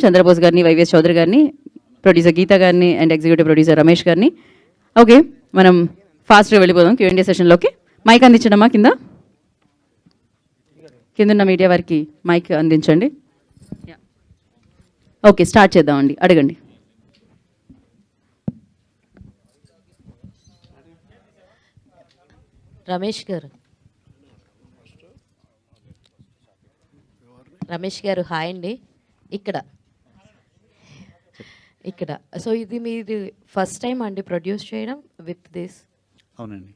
చంద్రబోస్ గారిని, వైవిఎస్ చౌదరి గారిని, ప్రొడ్యూసర్ గీత గారిని అండ్ ఎగ్జిక్యూటివ్ ప్రొడ్యూసర్ రమేష్ గారిని. ఓకే, మనం ఫాస్ట్గా వెళ్ళిపోదాం Q&A సెషన్లోకి. మైక్ అందించడమ్మా, కిందున్న మీడియా వారికి మైక్ అందించండి. ఓకే, స్టార్ట్ చేద్దామండి. అడగండి. రమేష్ గారు హాయ్ అండి. ఇక్కడ సో ఇది మీరు ఫస్ట్ టైం అండి ప్రొడ్యూస్ చేయడం విత్ దిస్? అవునండి.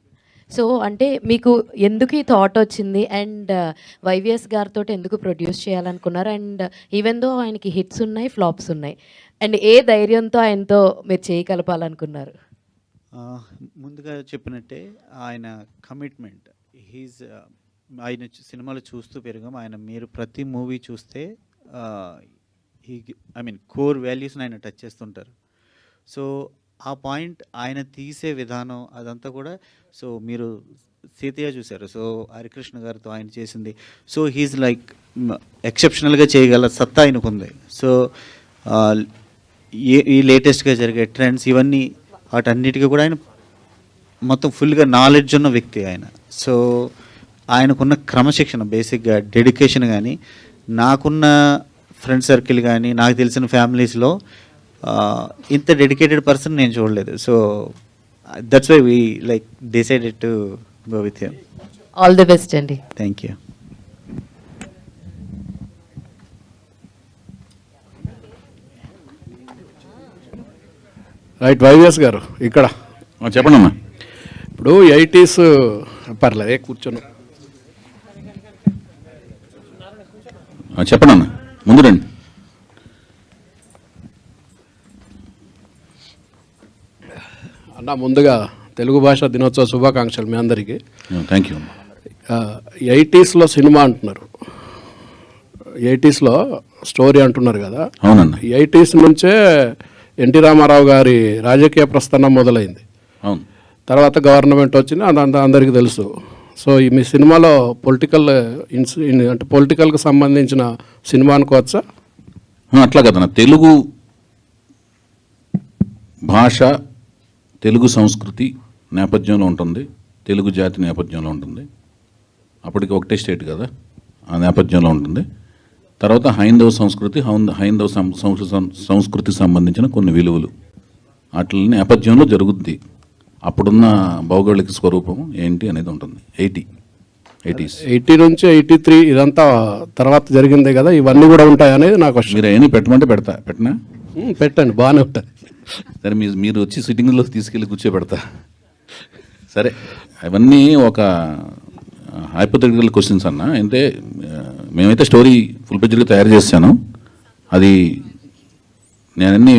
సో అంటే మీకు ఎందుకు ఈ థాట్ వచ్చింది అండ్ వైవిఎస్ గారితో ఎందుకు ప్రొడ్యూస్ చేయాలనుకున్నారు? అండ్ ఈవెన్ దో ఆయనకి హిట్స్ ఉన్నాయి, ఫ్లాప్స్ ఉన్నాయి, అండ్ ఏ ధైర్యంతో ఆయనతో మీరు చేయగలపాలనుకున్నారు? ముందుగా చెప్పినట్టే ఆయన కమిట్మెంట్, ఆయన సినిమాలు చూస్తూ పెరిగాం. మీరు ప్రతి మూవీ చూస్తే కోర్ వాల్యూస్ని ఆయన టచ్ చేస్తుంటారు. సో ఆ పాయింట్ ఆయన తీసే విధానం అదంతా కూడా, సో మీరు సీతయ్య చూశారు, సో హరికృష్ణ గారితో ఆయన చేసింది, సో హీజ్ లైక్ ఎక్సెప్షనల్గా చేయగల సత్తా ఆయనకు ఉంది. సో ఈ లేటెస్ట్గా జరిగే ట్రెండ్స్ ఇవన్నీ వాటన్నిటికీ కూడా ఆయన మొత్తం ఫుల్గా నాలెడ్జ్ ఉన్న వ్యక్తి ఆయన. సో ఆయనకున్న క్రమశిక్షణ, బేసిక్గా డెడికేషన్ కానీ, నాకున్న ఫ్రెండ్ సర్కిల్ కానీ, నాకు తెలిసిన ఫ్యామిలీస్లో ఇంత డెడికేటెడ్ పర్సన్ నేను చూడలేదు. So that's why we like decided to go with him. All the best అండి. Thank you. రైట్, వైవిఎస్ గారు ఇక్కడ చెప్పండి అమ్మా. ఇప్పుడు 80s పర్లేదు కూర్చొని చెప్పండి అన్న, ముందు రండి. అన్న, ముందుగా తెలుగు భాషా దినోత్సవ శుభాకాంక్షలు మీ అందరికీ. Thank you. 80sలో సినిమా అంటున్నారు, 80sలో స్టోరీ అంటున్నారు కదా. అవునన్న. 80s నుంచే ఎన్టీ రామారావు గారి రాజకీయ ప్రస్థానం మొదలైంది. అవును. తర్వాత గవర్నమెంట్ వచ్చింది, అందరికీ తెలుసు. సో మీ సినిమాలో అంటే పొలిటికల్కి సంబంధించిన సినిమా అనుకోవచ్చా? అట్లా కదన్న, తెలుగు భాష, తెలుగు సంస్కృతి నేపథ్యంలో ఉంటుంది, తెలుగు జాతి నేపథ్యంలో ఉంటుంది. అప్పటికి ఒకటే స్టేట్ కదా, ఆ నేపథ్యంలో ఉంటుంది. తర్వాత హైందవ సంస్కృతి, హైందవ సంస్కృతికి సంబంధించిన కొన్ని విలువలు వాటి నేపథ్యంలో జరుగుద్ది. అప్పుడున్న భౌగోళిక స్వరూపం ఏంటి అనేది ఉంటుంది. 80 నుంచి 83 ఇదంతా తర్వాత జరిగిందే కదా, ఇవన్నీ కూడా ఉంటాయి అనేది నాకు క్వశ్చన్. మీరు అవన్నీ పెట్టమంటే పెట్టనా? పెట్టండి, బాగానే ఉంటుంది. సరే, మీరు వచ్చి సిట్టింగ్లో తీసుకెళ్ళి కూర్చోబెడతా. సరే, అవన్నీ ఒక హైపోథెటికల్ క్వశ్చన్స్ అన్న. అంటే మేమైతే స్టోరీ ఫుల్ పేజ్గా తయారు చేశాను. అది నేనన్నీ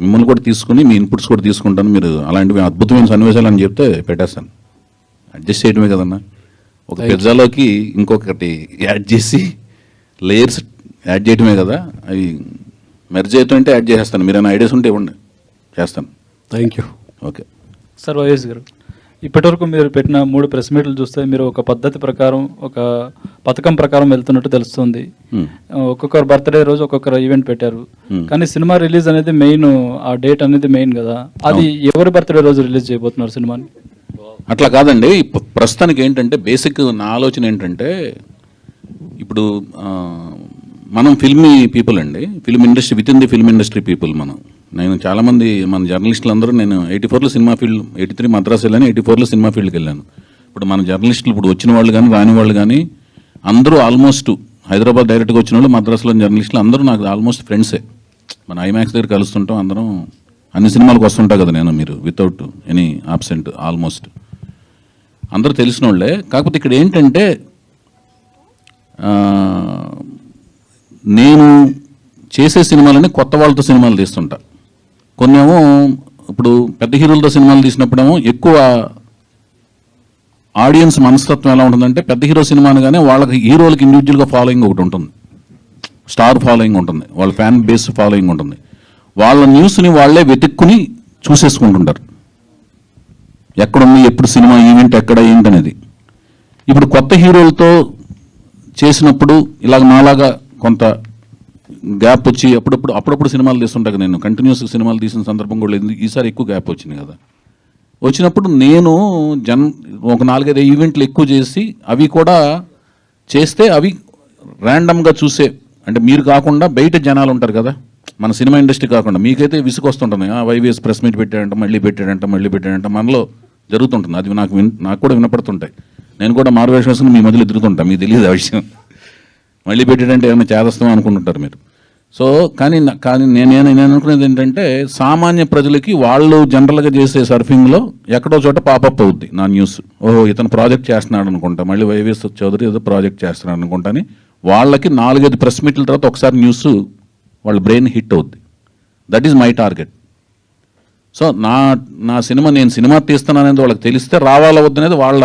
మిమ్మల్ని కూడా తీసుకుని మీ ఇన్పుట్స్ కూడా తీసుకుంటాను. మీరు అలాంటివి అద్భుతమైన సన్నివేశాలు అని చెప్తే పెట్టేస్తాను. అడ్జస్ట్ చేయడమే కదన్నా. ఒక పిజ్జాలోకి ఇంకొకటి యాడ్ చేసి లేయర్స్ యాడ్ చేయడమే కదా. అవి మెర్జ్ చేయటం అంటే యాడ్ చేసేస్తాను. మీరు ఏమైనా ఐడియాస్ ఉంటే ఇవ్వండి, చేస్తాను. Thank you. Okay sir. YS గారు, ఇప్పటివరకు మీరు పెట్టిన 3 ప్రెస్ మీట్లు చూస్తే మీరు ఒక పద్ధతి ప్రకారం, ఒక పథకం ప్రకారం వెళ్తున్నట్టు తెలుస్తుంది. ఒక్కొక్కరు బర్త్డే రోజు ఒక్కొక్కరు ఈవెంట్ పెట్టారు. కానీ సినిమా రిలీజ్ అనేది మెయిన్, ఆ డేట్ అనేది మెయిన్ కదా. అది ఎవరి బర్త్డే రోజు రిలీజ్ చేయబోతున్నారు సినిమాని? అట్లా కాదండి. ప్రస్తుతానికి ఏంటంటే బేసిక్ నా ఆలోచన ఏంటంటే, ఇప్పుడు మనం ఫిల్మీ పీపుల్ అండి, film industry, with in the film industry people. నేను చాలామంది మన జర్నలిస్టులు అందరూ, నేను 84లో సినిమా ఫీల్డ్, 83 మద్రాసు వెళ్ళాను, 84లో సినిమా ఫీల్డ్కి వెళ్ళాను. ఇప్పుడు మన జర్నలిస్టులు, ఇప్పుడు వచ్చిన వాళ్ళు కానీ రాని వాళ్ళు కానీ అందరూ ఆల్మోస్ట్ హైదరాబాద్ డైరెక్ట్గా వచ్చిన వాళ్ళు, మద్రాసులో జర్నలిస్టులు అందరూ నాకు ఆల్మోస్ట్ ఫ్రెండ్సే. మన ఐమాక్స్ దగ్గర కలుస్తుంటాం అందరం, అన్ని సినిమాలకు వస్తుంటా కదా నేను, మీరు వితౌట్ ఎనీ ఆబ్సెంట్ ఆల్మోస్ట్ అందరూ తెలిసిన వాళ్ళే. కాకపోతే ఇక్కడ ఏంటంటే నేను చేసే సినిమాలని కొత్త వాళ్ళతో సినిమాలు తీస్తుంటా. కొన్నేమో ఇప్పుడు పెద్ద హీరోలతో సినిమాలు తీసినప్పుడేమో ఎక్కువ ఆడియన్స్ మనస్తత్వం ఎలా ఉంటుందంటే, పెద్ద హీరో సినిమా అనగానే వాళ్ళకి హీరోలకి ఇండివిజువల్గా ఫాలోయింగ్ ఒకటి ఉంటుంది, స్టార్ ఫాలోయింగ్ ఉంటుంది, వాళ్ళ ఫ్యాన్ బేస్ ఫాలోయింగ్ ఉంటుంది. వాళ్ళ న్యూస్ని వాళ్ళే వెతుక్కుని చూసేసుకుంటుంటారు, ఎక్కడుంది, ఎప్పుడు సినిమా ఈవెంట్ ఎక్కడ ఏంటనేది. ఇప్పుడు కొత్త హీరోలతో చేసినప్పుడు ఇలాగ నాలాగా కొంత గ్యాప్ వచ్చి అప్పుడప్పుడు సినిమాలు తీస్తుంటా కదా, నేను కంటిన్యూస్ సినిమాలు తీసిన సందర్భం కూడా లేదు. ఈసారి ఎక్కువ గ్యాప్ వచ్చింది కదా. వచ్చినప్పుడు నేను ఒక 4-5 ఈవెంట్లు ఎక్కువ చేసి అవి కూడా చేస్తే అవి ర్యాండమ్గా చూసే, అంటే మీరు కాకుండా బయట జనాలు ఉంటారు కదా, మన సినిమా ఇండస్ట్రీ కాకుండా మీకైతే విసుగు వస్తుంటుంది. వైవిఎస్ ప్రెస్ మీట్ పెట్టాడంట, మళ్ళీ పెట్టాడంట మనలో జరుగుతుంటుంది. అది నాకు కూడా వినపడుతుంటాయి. నేను కూడా మారువేషం వేసుకుని మీ మధ్యలో ఎదురుతుంటాను, మీకు తెలియదు ఆ విషయం. మళ్ళీ పెట్టాడంటే ఏమైనా చేదస్తాం అనుకుంటుంటారు మీరు. సో కానీ నేను అనుకునేది ఏంటంటే, సామాన్య ప్రజలకి వాళ్ళు జనరల్గా చేసే సర్ఫింగ్లో ఎక్కడో చోట పాపప్ అవుద్ది నా న్యూస్. ఓహో ఇతను ప్రాజెక్ట్ చేస్తున్నాడు అనుకుంటా, మళ్ళీ వైవిఎస్ చౌదరి ఏదో ప్రాజెక్ట్ చేస్తున్నాడు అనుకుంటా అని వాళ్ళకి 4-5 ప్రెస్ మీట్ల తర్వాత ఒకసారి న్యూస్ వాళ్ళ బ్రెయిన్ హిట్ అవుద్ది. That is my target. So నా సినిమా, నేను సినిమా తీస్తున్నాను అనేది వాళ్ళకి తెలిస్తే రావాలా వద్దనేది వాళ్ళ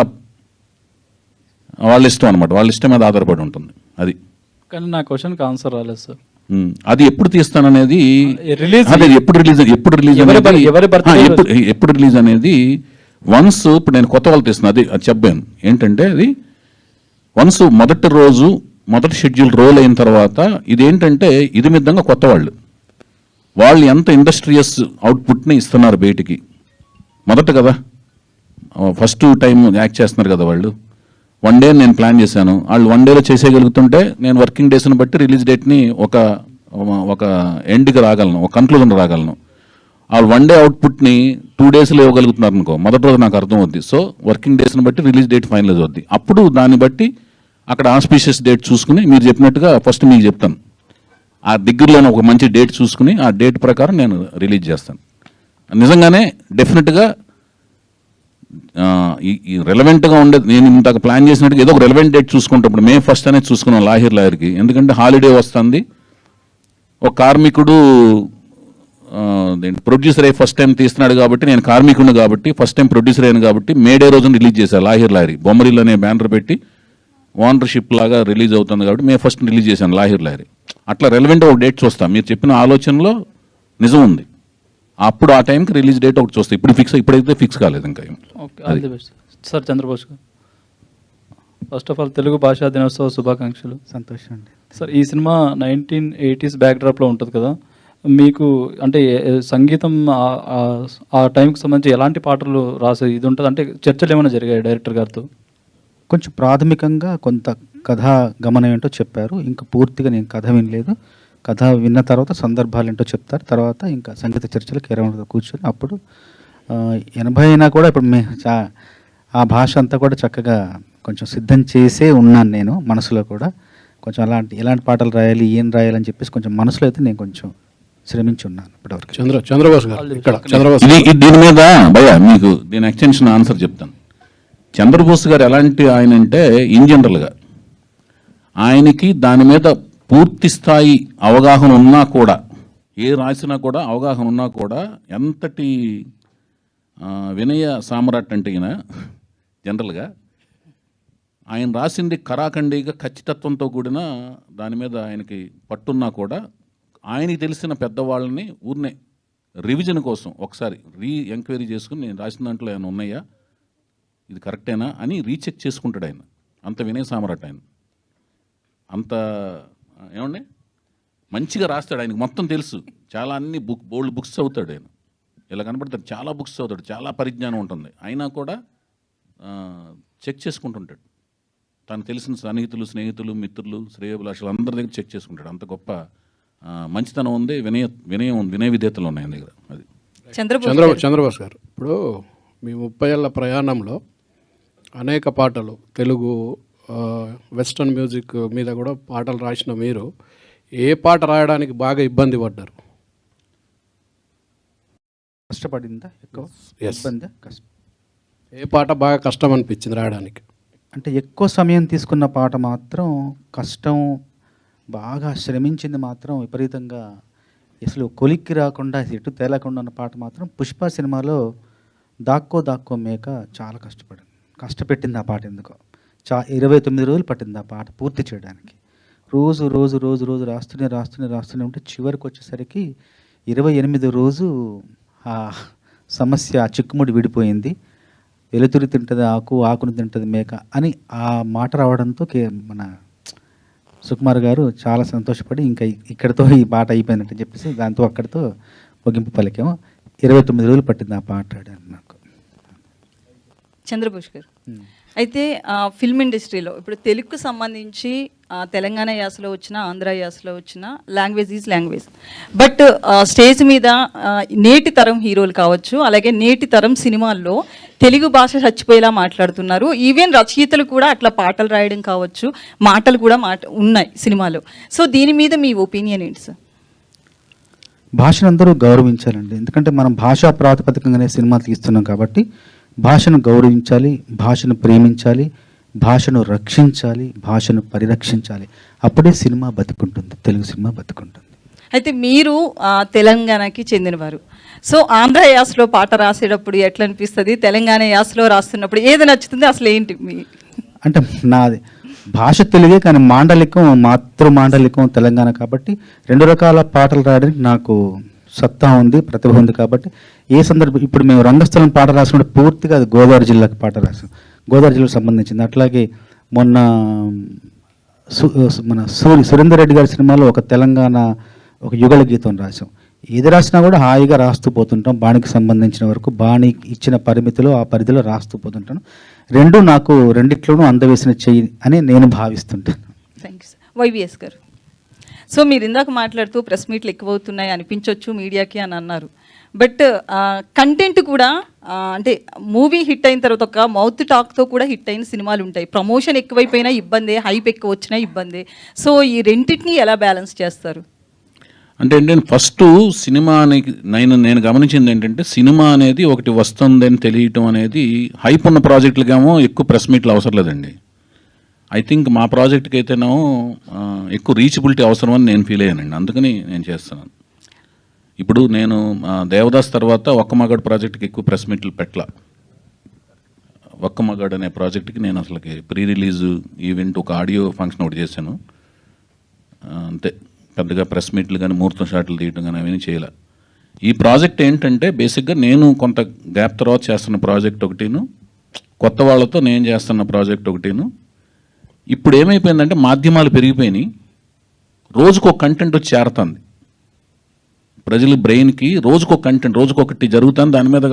ఇష్టం అనమాట. వాళ్ళ ఇష్టం మీద ఆధారపడి ఉంటుంది అది. కానీ నా క్వశ్చన్కి ఆన్సర్ రాలేదు సార్. అది ఎప్పుడు తీస్తాననేది, రిలీజ్ అదే ఎప్పుడు రిలీజ్ అనేది వన్స్, ఇప్పుడు నేను కొత్త వాళ్ళు తీస్తున్నా, అది చెప్పాను ఏంటంటే, అది వన్స్ మొదటి షెడ్యూల్ రోల్ అయిన తర్వాత ఇదేంటంటే ఇది మిద్దంగా కొత్త వాళ్ళు ఎంత ఇండస్ట్రియస్ అవుట్పుట్ని ఇస్తున్నారు బయటికి. మొదట కదా, ఫస్ట్ టైం యాక్ట్ చేస్తున్నారు కదా వాళ్ళు. 1 డే నేను ప్లాన్ చేశాను, వాళ్ళు 1 డేలో చేసేయగలుగుతుంటే నేను వర్కింగ్ డేస్ని బట్టి రిలీజ్ డేట్ని ఒక ఎండ్కి రాగలను, ఒక కన్క్లూజన్ రాగలను. వాళ్ళు 1 డే అవుట్పుట్ని 2 డేస్లో ఇవ్వగలుగుతున్నారు అనుకో, మొదటి రోజు నాకు అర్థం అవుద్ది. సో వర్కింగ్ డేస్ని బట్టి రిలీజ్ డేట్ ఫైనలైజ్ అవుద్ది. అప్పుడు దాన్ని బట్టి అక్కడ ఆస్పీషియస్ డేట్ చూసుకుని, మీరు చెప్పినట్టుగా ఫస్ట్ మీకు చెప్తాను, ఆ దగ్గరలోనే ఒక మంచి డేట్ చూసుకుని ఆ డేట్ ప్రకారం నేను రిలీజ్ చేస్తాను. నిజంగానే డెఫినెట్గా ఈ రెలవెంట్గా ఉండేది, నేను ఇంతకు ప్లాన్ చేసినట్టుగా ఏదో ఒక రెలవెంట్ డేట్ చూసుకుంటప్పుడు May 1st అనేది చూసుకున్నాం లాయర్కి. ఎందుకంటే హాలిడే వస్తుంది, ఒక కార్మికుడు ప్రొడ్యూసర్ అయ్యి ఫస్ట్ టైం తీస్తున్నాడు కాబట్టి, నేను కార్మికుడిని కాబట్టి ఫస్ట్ టైం ప్రొడ్యూసర్ అయ్యాను కాబట్టి మే డే రోజున రిలీజ్ చేశాను లాయరీ బొమ్మరిల్ అనే బ్యానర్ పెట్టి ఓనర్షిప్ లాగా రిలీజ్ అవుతుంది కాబట్టి May 1st రిలీజ్ చేశాను లాయరీ. అట్లా రెలవెంట్ ఒక డేట్ చూస్తాం. మీరు చెప్పిన ఆలోచనలో నిజం ఉంది. అప్పుడు ఆ టైంకి రిలీజ్ డేట్ ఒకటి చూస్తాం. ఇప్పుడైతే ఫిక్స్ కాలేదు ఇంకా. Okay, all the best sir. Chandrabose garu, first of all Telugu భాషా దినోత్సవ శుభాకాంక్షలు. సంతోషం అండి సార్, ఈ సినిమా 1980s బ్యాక్డ్రాప్లో ఉంటుంది కదా, మీకు అంటే సంగీతం ఆ టైంకి సంబంధించి ఎలాంటి పాటలు రాసే ఇది ఉంటుంది, అంటే చర్చలు ఏమైనా జరిగాయి డైరెక్టర్ గారితో? కొంచెం ప్రాథమికంగా కొంత కథా గమనం ఏంటో చెప్పారు. ఇంకా పూర్తిగా నేను కథ వినలేదు. కథ విన్న తర్వాత సందర్భాలు ఏంటో చెప్తారు. తర్వాత ఇంకా సంగీత చర్చలకు ఎరవడంతో కూర్చొని అప్పుడు 80 అయినా కూడా ఇప్పుడు ఆ భాష అంతా కూడా చక్కగా కొంచెం సిద్ధం చేసే ఉన్నాను నేను మనసులో కూడా. కొంచెం ఎలాంటి పాటలు రాయాలి, ఏం రాయాలని చెప్పేసి కొంచెం మనసులో అయితే నేను కొంచెం శ్రమించి ఉన్నాను ఇప్పటివరకు. చంద్రబోస్ గారు ఇక్కడ దీని మీద భయ్యా మీకు దీని ఎక్స్టెన్షన్ ఆన్సర్ చెప్తాను. చంద్రబోస్ గారు ఎలాంటి ఆయన అంటే, ఇన్ జనరల్గా ఆయనకి దాని మీద పూర్తి స్థాయి అవగాహన ఉన్నా కూడా, ఏ రాసినా కూడా అవగాహన ఉన్నా కూడా, ఎంతటి వినయ సామ్రాట్ అంటే ఈయన జనరల్గా ఆయన రాసింది కరాఖండిగా ఖచ్చితత్వంతో కూడిన దాని మీద ఆయనకి పట్టున్నా కూడా, ఆయనకి తెలిసిన పెద్దవాళ్ళని ఊరినే రివిజన్ కోసం ఒకసారి ఎంక్వైరీ చేసుకుని, నేను రాసిన దాంట్లో ఏమైనా ఉన్నాయా, ఇది కరెక్టేనా అని రీచెక్ చేసుకుంటాడు ఆయన. అంత వినయ సామ్రాట్ ఆయన. అంత ఏమండి మంచిగా రాస్తాడు. ఆయనకు మొత్తం తెలుసు. చాలా అన్ని బోల్డ్ బుక్స్ చదువుతాడు ఆయన. ఇలా కనబడతాడు, చాలా బుక్స్ చదువుతాడు, చాలా పరిజ్ఞానం ఉంటుంది. అయినా కూడా చెక్ చేసుకుంటుంటాడు. తను తెలిసిన సన్నిహితులు, స్నేహితులు, మిత్రులు, శ్రేయోభిలాషులు అందరి దగ్గర చెక్ చేసుకుంటాడు. అంత గొప్ప మంచితనం ఉంది, వినయ విధేయతలు ఉన్నాయి ఆయన దగ్గర. అది చంద్రబోస్ గారు, ఇప్పుడు మీ 30 ఏళ్ల ప్రయాణంలో అనేక పాటలు, తెలుగు వెస్ట్రన్ మ్యూజిక్ మీద కూడా పాటలు రాసిన మీరు ఏ పాట రాయడానికి బాగా ఇబ్బంది పడ్డారు? కష్టపడిందా ఎక్కువ? ఇబ్బందా? కష్టం. ఏ పాట బాగా కష్టం అనిపించింది రాయడానికి? అంటే ఎక్కువ సమయం తీసుకున్న పాట మాత్రం కష్టం, బాగా శ్రమించింది మాత్రం విపరీతంగా, అసలు కొలిక్కి రాకుండా ఎటు తేలకుండా ఉన్న పాట మాత్రం పుష్ప సినిమాలో దాక్కో మేక చాలా కష్టపెట్టింది ఆ పాట. ఎందుకో 29 రోజులు పట్టింది ఆ పాట పూర్తి చేయడానికి. రోజు రాస్తూనే ఉంటే చివరికి వచ్చేసరికి 28వ రోజు ఆ సమస్య, ఆ చిక్కుముడి విడిపోయింది. వెలుతురు తింటుంది ఆకుని తింటుంది మేక అని ఆ మాట రావడంతో మన సుకుమార్ గారు చాలా సంతోషపడి ఇంకా ఇక్కడితో ఈ పాట అయిపోయినట్టు చెప్పేసి దాంతో అక్కడితో ముగింపు పలికాము. 29 రోజులు పట్టింది ఆ పాట ఆడాను నాకు. చంద్రబోస్ గారు, అయితే ఫిల్మ్ ఇండస్ట్రీలో ఇప్పుడు తెలుగుకు సంబంధించి తెలంగాణ యాసలో వచ్చిన, ఆంధ్ర యాసలో వచ్చిన language is language. But stage మీద నేటి తరం హీరోలు కావచ్చు, అలాగే నేటి తరం సినిమాల్లో తెలుగు భాష చచ్చిపోయేలా మాట్లాడుతున్నారు. ఈవెన్ రచయితలు కూడా అట్లా పాటలు రాయడం కావచ్చు, మాటలు కూడా ఉన్నాయి సినిమాలో. సో దీని మీద మీ ఒపీనియన్ ఏంటి సార్? భాషను అందరూ గౌరవించాలండి. ఎందుకంటే మనం భాషా ప్రాతిపదికంగానే సినిమా తీస్తున్నాం కాబట్టి భాషను గౌరవించాలి, భాషను ప్రేమించాలి, భాషను రక్షించాలి, భాషను పరిరక్షించాలి. అప్పుడే సినిమా బతుకుంటుంది, తెలుగు సినిమా బతుకుంటుంది. అయితే మీరు తెలంగాణకి చెందినవారు. సో ఆంధ్ర యాసలో పాట రాసేటప్పుడు ఎట్లా అనిపిస్తుంది, తెలంగాణ యాసలో రాస్తున్నప్పుడు ఏది నచ్చుతుంది, అసలు ఏంటి మీ? అంటే నాది భాష తెలుగే, కానీ మాండలికం, మాతృ మాండలికం తెలంగాణ కాబట్టి 2 రకాల పాటలు రాయడానికి నాకు సత్తా ఉంది, ప్రతిభ ఉంది. కాబట్టి ఏ సందర్భం, ఇప్పుడు మేము రంగస్థలం పాట రాసినప్పుడు పూర్తిగా అది గోదావరి జిల్లాకి పాట రాసాం, గోదావరి జిల్లాకు సంబంధించింది. అట్లాగే మొన్న మన సురేందర్ రెడ్డి గారి సినిమాలో ఒక తెలంగాణ ఒక యుగళ గీతం రాసాం. ఏది రాసినా కూడా హాయిగా రాస్తూ పోతుంటాం. బాణికి సంబంధించిన వరకు బాణి ఇచ్చిన పరిమితిలో, ఆ పరిధిలో రాస్తూ పోతుంటాను. రెండు నాకు రెండిట్లోనూ అందవేసిన చెయ్యి అని నేను భావిస్తుంటాను. Thank you sir. వైవిఎస్ గారు, సో మీరు ఇందాక మాట్లాడుతూ ప్రెస్ మీట్లు ఎక్కువ అవుతున్నాయి అనిపించవచ్చు మీడియాకి అని అన్నారు. బట్ కంటెంట్ కూడా అంటే మూవీ హిట్ అయిన తర్వాత ఒక మౌత్ టాక్తో కూడా హిట్ అయిన సినిమాలు ఉంటాయి. ప్రమోషన్ ఎక్కువైపోయినా ఇబ్బందే, హైప్ ఎక్కువ వచ్చినా ఇబ్బందే. సో ఈ రెండింటిని ఎలా బ్యాలెన్స్ చేస్తారు? అంటే ఏంటంటే ఫస్ట్ సినిమానికి నేను గమనించింది ఏంటంటే, సినిమా అనేది ఒకటి వస్తుందని తెలియటం అనేది హైప్ ఉన్న ప్రాజెక్టులకేమో ఎక్కువ ప్రెస్ మీట్లు అవసరం లేదండి. ఐ థింక్ మా ప్రాజెక్ట్కి అయితేనేమో ఎక్కువ రీచబిలిటీ అవసరం అని నేను ఫీల్ అయ్యానండి. అందుకని నేను చేస్తున్నాను. ఇప్పుడు నేను దేవదాస్ తర్వాత ఒక్క మగాడు ప్రాజెక్ట్కి ఎక్కువ ప్రెస్ మీట్లు పెట్టలా. ఒక్క మగాడు అనే ప్రాజెక్ట్కి నేను అసలుకి ప్రీ రిలీజ్ ఈవెంట్, ఒక ఆడియో ఫంక్షన్ ఒకటి చేశాను అంతే. పెద్దగా ప్రెస్ మీట్లు కానీ ముహూర్తం షాట్లు తీయటం కానీ అవన్నీ చేయాల. ఈ ప్రాజెక్ట్ ఏంటంటే బేసిక్గా నేను కొంత గ్యాప్ తర్వాత చేస్తున్న ప్రాజెక్ట్ ఒకటిను, కొత్త వాళ్ళతో నేను చేస్తున్న ప్రాజెక్ట్ ఒకటిను. ఇప్పుడు ఏమైపోయిందంటే మాధ్యమాలు పెరిగిపోయినాయి, రోజుకొక కంటెంట్ వచ్చి చేరుతుంది ప్రజల బ్రెయిన్కి. రోజుకొక కంటెంట్, రోజుకొకటి జరుగుతుంది, దాని మీద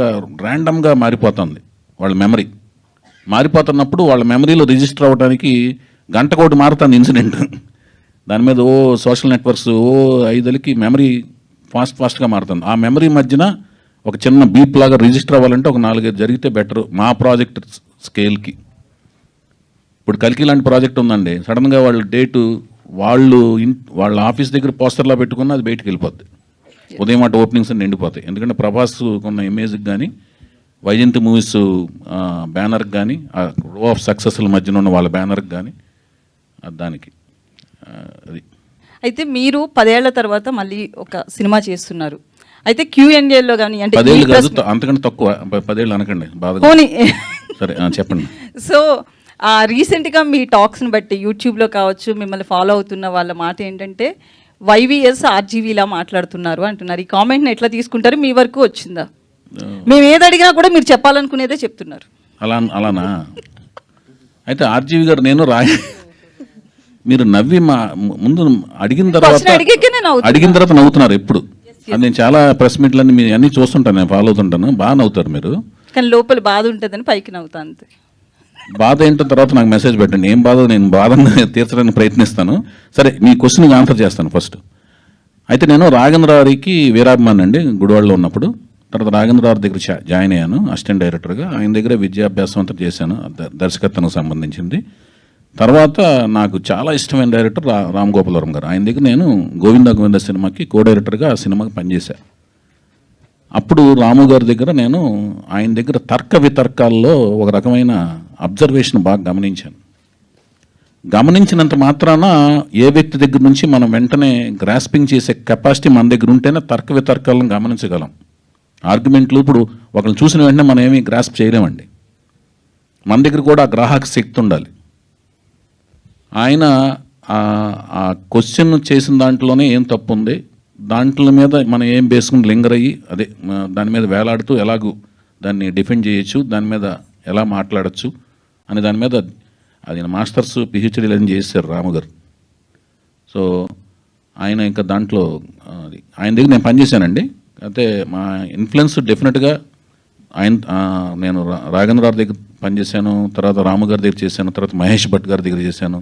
ర్యాండమ్గా మారిపోతుంది వాళ్ళ మెమరీ. మారిపోతున్నప్పుడు వాళ్ళ మెమరీలో రిజిస్టర్ అవ్వడానికి గంటకోటి మారుతుంది ఇన్సిడెంట్. దాని మీద సోషల్ నెట్వర్క్స్ 5 మెమరీ ఫాస్ట్గా మారుతుంది. ఆ మెమరీ మధ్యన ఒక చిన్న బీప్ లాగా రిజిస్టర్ అవ్వాలంటే ఒక 4-5 జరిగితే బెటర్ మా ప్రాజెక్ట్ స్కేల్కి. ఇప్పుడు కల్కి లాంటి ప్రాజెక్ట్ ఉందండి, సడన్గా వాళ్ళు డేటు వాళ్ళ ఆఫీస్ దగ్గర పోస్టర్లా పెట్టుకున్న అది బయటికి వెళ్ళిపోద్ది. ఉదయం అటు ఓపెనింగ్స్ నిండిపోతాయి. ఎందుకంటే ప్రభాస్ కొన్న ఇమేజ్కి కానీ, వైజయంతి మూవీస్ బ్యానర్కి కానీ, ఆ రో ఆఫ్ సక్సెస్ల మధ్యన ఉన్న వాళ్ళ బ్యానర్కి కానీ దానికి అది. అయితే మీరు 10 ఏళ్ల తర్వాత మళ్ళీ ఒక సినిమా చేస్తున్నారు. అయితే Q&Aలో కానీ, అంటే 10 ఏళ్ళు కాదు, అంతకంటే తక్కువ. 10 ఏళ్ళు అనకండి, బాధ. సరే చెప్పండి. సో రీసెంట్గా మీ టాక్స్ని బట్టి యూట్యూబ్లో కావచ్చు, మిమ్మల్ని ఫాలో అవుతున్న వాళ్ళ మాట ఏంటంటే వైవిఎస్ ఆర్జీవీలా మాట్లాడుతున్నారు అంటున్నారు. ఈ కామెంట్ని ఎట్లా తీసుకుంటారు? మీ వరకు వచ్చిందా? మేము ఏది అడిగినా కూడా మీరు చెప్పాలనుకునేదే చెప్తున్నారు. అలానా? అయితే ఆర్జీవి గారు, నేను మీరు నవ్వి ముందు అడిగిన తర్వాత నవ్వుతున్నారు ఎప్పుడు. అది నేను చాలా ప్రెస్ మీట్లన్నీ మీరు అన్నీ చూస్తుంటాను, నేను ఫాలో అవుతుంటాను. బాగా నవ్వుతారు మీరు, కానీ లోపల బాధ ఉంటుందని పైకి నవ్వుతా అంతే. బాధ ఏంటో తర్వాత నాకు మెసేజ్ పెట్టండి, ఏం బాధ నేను బాధను తీర్చడానికి ప్రయత్నిస్తాను. సరే, మీ క్వశ్చన్కి ఆన్సర్ చేస్తాను ఫస్ట్. అయితే నేను రాఘవేంద్రరావుకి వీరాభిమాని అండి, గుడివాడలో ఉన్నప్పుడు. తర్వాత రాఘవేంద్రరావు దగ్గర జాయిన్ అయ్యాను అసిస్టెంట్ డైరెక్టర్గా. ఆయన దగ్గర విద్యాభ్యాసం అంతా చేశాను, దర్శకత్వానికి సంబంధించింది. తర్వాత నాకు చాలా ఇష్టమైన డైరెక్టర్ రామ్ గోపాలవరం గారు. ఆయన దగ్గర నేను గోవింద సినిమాకి కో డైరెక్టర్గా ఆ సినిమాకి పనిచేశాను. అప్పుడు రాము గారి దగ్గర నేను ఆయన దగ్గర తర్క వితర్కాల్లో ఒక రకమైన అబ్జర్వేషన్ బాగా గమనించాను. గమనించినంత మాత్రాన ఏ వ్యక్తి దగ్గర నుంచి మనం వెంటనే గ్రాస్పింగ్ చేసే కెపాసిటీ మన దగ్గర ఉంటేనే తర్క వితర్కాలను గమనించగలం. ఆర్గ్యుమెంట్లు ఇప్పుడు ఒకరిని చూసిన వెంటనే మనం ఏమీ గ్రాస్ప్ చేయలేమండి. మన దగ్గర కూడా ఆ గ్రాహక శక్తి ఉండాలి. ఆయన ఆ క్వశ్చన్ చేసిన దాంట్లోనే ఏం తప్పు ఉంది, దాంట్లో మీద మనం ఏం బేసుకుని లింగర్ అయ్యి అదే దాని మీద వేలాడుతూ ఎలాగూ దాన్ని డిఫెండ్ చేయొచ్చు, దాని మీద ఎలా మాట్లాడచ్చు అనే దాని మీద అది మాస్టర్స్ పిహెచ్డీలు అని చేశారు రాము గారు. సో ఆయన ఇంకా దాంట్లో ఆయన దగ్గర నేను పనిచేశానండి. అయితే మా ఇన్ఫ్లుయెన్స్ డెఫినెట్గా ఆయన నేను రాఘవేంద్ర గారి దగ్గర పనిచేశాను, తర్వాత రాము గారి దగ్గర చేశాను, తర్వాత మహేష్ భట్ గారి దగ్గర చేశాను,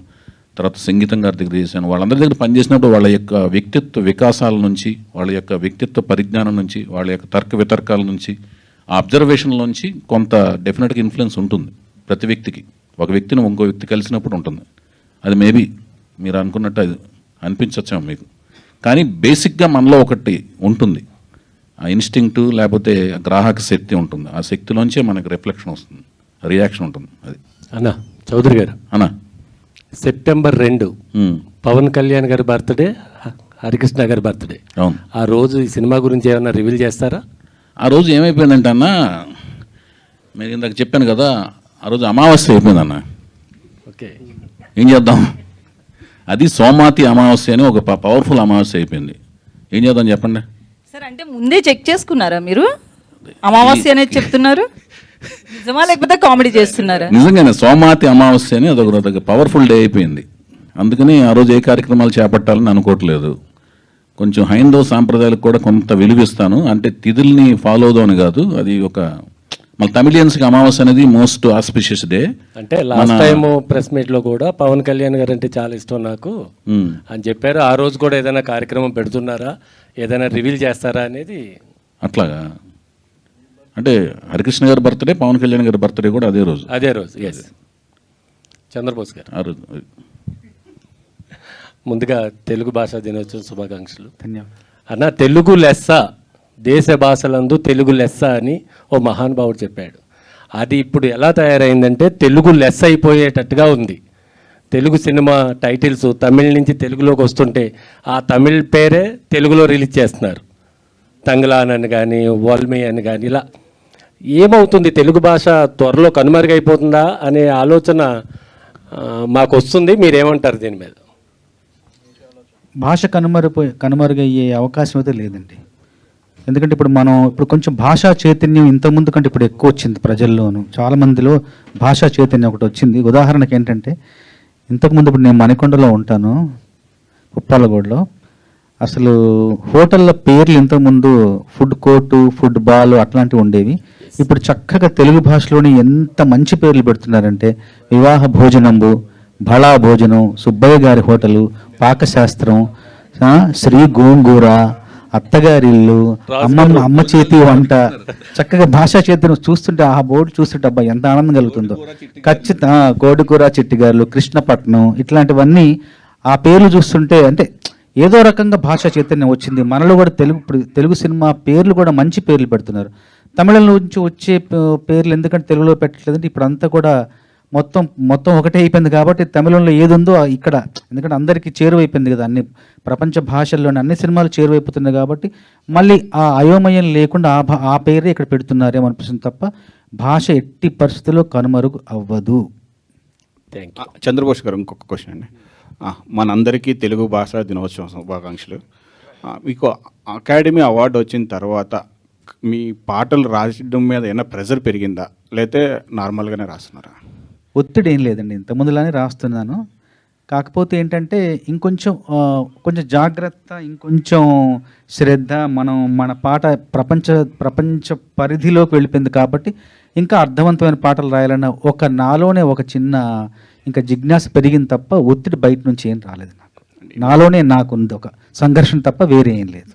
తర్వాత సంగీతం గారి దగ్గర చేశాను. వాళ్ళందరి దగ్గర పనిచేసినప్పుడు వాళ్ళ యొక్క వ్యక్తిత్వ వికాసాల నుంచి, వాళ్ళ యొక్క వ్యక్తిత్వ పరిజ్ఞానం నుంచి, వాళ్ళ యొక్క తర్క వితర్కాల నుంచి, ఆ అబ్జర్వేషన్ల నుంచి కొంత డెఫినెట్గా ఇన్ఫ్లుయెన్స్ ఉంటుంది ప్రతి వ్యక్తికి. ఒక వ్యక్తిని ఇంకో వ్యక్తి కలిసినప్పుడు ఉంటుంది. అది మేబీ మీరు అనుకున్నట్టు అది అనిపించచ్చేమో మీకు, కానీ బేసిక్గా మనలో ఒకటి ఉంటుంది, ఆ ఇన్స్టింక్టు లేకపోతే గ్రాహక శక్తి ఉంటుంది. ఆ శక్తిలోంచే మనకి రిఫ్లెక్షన్ వస్తుంది, రియాక్షన్ ఉంటుంది. అది అన్న చౌదరి గారు, అన్నా సెప్టెంబర్ 2 పవన్ కళ్యాణ్ గారి బర్త్డే, హరికృష్ణ గారి బర్త్డే. అవును. ఆ రోజు ఈ సినిమా గురించి ఏమైనా రివీల్ చేస్తారా? ఆ రోజు ఏమైపోయిందంటే అన్న, మీరు ఇందాక చెప్పాను కదా, ఆ రోజు అమావాస్య అయిపోయిందన్న. ఓకే, ఏం చేద్దాం, అది సోమాతి అమావాస్య అని ఒక పవర్ఫుల్ అమావాస్య అయిపోయింది. ఏం చేద్దాం చెప్పండి. సార్ అంటే ముందే చెక్ చేసుకున్నారా మీరు? అమావాస్య అనేది చెప్తున్నారు, నిజమా లేకపోతే కామెడీ చేస్తున్నారా? నిజంగానే సోమాతి అమావాస్య అని అదొక పవర్ఫుల్ డే అయిపోయింది. అందుకని ఆ రోజు ఏ కార్యక్రమాలు చేపట్టాలని అనుకోవట్లేదు. కొంచెం హైందవ సాంప్రదాయాలకు కూడా కొంత విలువిస్తాను, అంటే తిథుల్ని ఫాలో అవుదామని కాదు. అది ఒక మన తమిళియన్స్కి అమావాస్య అనేది మోస్ట్ ఆస్పిషియస్ డే. అంటే లాస్ట్ టైం ప్రెస్ మీట్ లో కూడా పవన్ కళ్యాణ్ గారు అంటే చాలా ఇష్టం నాకు అని చెప్పారు. ఆ రోజు కూడా ఏదైనా కార్యక్రమం పెడుతున్నారా, ఏదైనా రివీల్ చేస్తారా అనేది? అట్లాగా అంటే హరికృష్ణ గారి బర్త్డే, పవన్ కళ్యాణ్ గారి బర్త్డే కూడా అదే రోజు. ఎస్, చంద్రబోస్ గారు. ఆ రోజు ముందుగా తెలుగు భాషా దినోత్సవం శుభాకాంక్షలు. ధన్యవాదాలు. అన్న, తెలుగు లెస్స, దేశ భాషలందు తెలుగు లెస్స అని ఓ మహానుభావుడు చెప్పాడు. అది ఇప్పుడు ఎలా తయారైందంటే తెలుగు లెస్స అయిపోయేటట్టుగా ఉంది. తెలుగు సినిమా టైటిల్స్ తమిళ్ నుంచి తెలుగులోకి వస్తుంటే ఆ తమిళ్ పేరే తెలుగులో రిలీజ్ చేస్తున్నారు. తంగ్లాన్ అని కానీ, వాల్మీ అని కానీ, ఇలా ఏమవుతుంది? తెలుగు భాష త్వరలో కనుమరుగైపోతుందా అనే ఆలోచన మాకు వస్తుంది. మీరేమంటారు దీని మీద? భాష కనుమరుగయ్యే అవకాశం అయితే లేదండి. ఎందుకంటే ఇప్పుడు కొంచెం భాషా చైతన్యం ఇంతకుముందు కంటే ఇప్పుడు ఎక్కువ వచ్చింది ప్రజల్లోనూ. చాలామందిలో భాషా చైతన్యం ఒకటి వచ్చింది. ఉదాహరణకి ఏంటంటే, ఇంతకుముందు ఇప్పుడు నేను మణికొండలో ఉంటాను, ఉప్పాలగూడలో. అసలు హోటళ్ళ పేర్లు ఇంతకుముందు ఫుడ్ కోర్టు, ఫుడ్ బాల్ అట్లాంటివి ఉండేవి. ఇప్పుడు చక్కగా తెలుగు భాషలోని ఎంత మంచి పేర్లు పెడుతున్నారంటే, వివాహ భోజనంబు, బళా భోజనం, సుబ్బయ్య గారి హోటలు, పాకశాస్త్రం, శ్రీ గోంగూర, అత్తగారిల్లు, అమ్మ చేతి వంట. చక్కగా భాషా చైతన్యం చూస్తుంటే, ఆ బోర్డు చూస్తుంటే అబ్బా ఎంత ఆనందం కలుగుతుందో. ఖచ్చితంగా కోడికూర చిట్టిగారులు, కృష్ణపట్నం, ఇట్లాంటివన్నీ ఆ పేర్లు చూస్తుంటే అంటే ఏదో రకంగా భాషా చైతన్యం వచ్చింది మనలో కూడా. తెలుగు సినిమా పేర్లు కూడా మంచి పేర్లు పెడుతున్నారు. తమిళం నుంచి వచ్చే పేర్లు ఎందుకంటే తెలుగులో పెట్టట్లేదంటే ఇప్పుడు అంతా కూడా మొత్తం ఒకటే అయిపోయింది. కాబట్టి తమిళంలో ఏది ఉందో ఇక్కడ, ఎందుకంటే అందరికీ చేరువైపోయింది కదా, అన్ని ప్రపంచ భాషల్లోని అన్ని సినిమాలు చేరువైపోతున్నాయి. కాబట్టి మళ్ళీ ఆ అయోమయం లేకుండా ఆ పేరే ఇక్కడ పెడుతున్నారేమో అనిపిస్తుంది తప్ప భాష ఎట్టి పరిస్థితుల్లో కనుమరుగు అవ్వదు. Thank you. చంద్రబోస్ గారు, ఇంకొక క్వశ్చన్ అండి. మనందరికీ తెలుగు భాషా దినోత్సవం శుభాకాంక్షలు. మీకు అకాడమీ అవార్డు వచ్చిన తర్వాత మీ పాటలు రాయడం మీద ఏమైనా ప్రెజర్ పెరిగిందా, లేకపోతే నార్మల్గానే రాస్తున్నారా? ఒత్తిడి ఏం లేదండి, ఇంతకుముందులానే రాస్తున్నాను. కాకపోతే ఏంటంటే కొంచెం జాగ్రత్త, ఇంకొంచెం శ్రద్ధ. మన పాట ప్రపంచ పరిధిలోకి వెళ్ళిపోయింది కాబట్టి ఇంకా అర్థవంతమైన పాటలు రాయాలన్న నాలోనే ఒక చిన్న ఇంకా జిజ్ఞాస పెరిగింది తప్ప ఒత్తిడి బయట నుంచి ఏం రాలేదు నాకు. నాలోనే నాకుంది ఒక సంఘర్షణ తప్ప వేరే ఏం లేదు.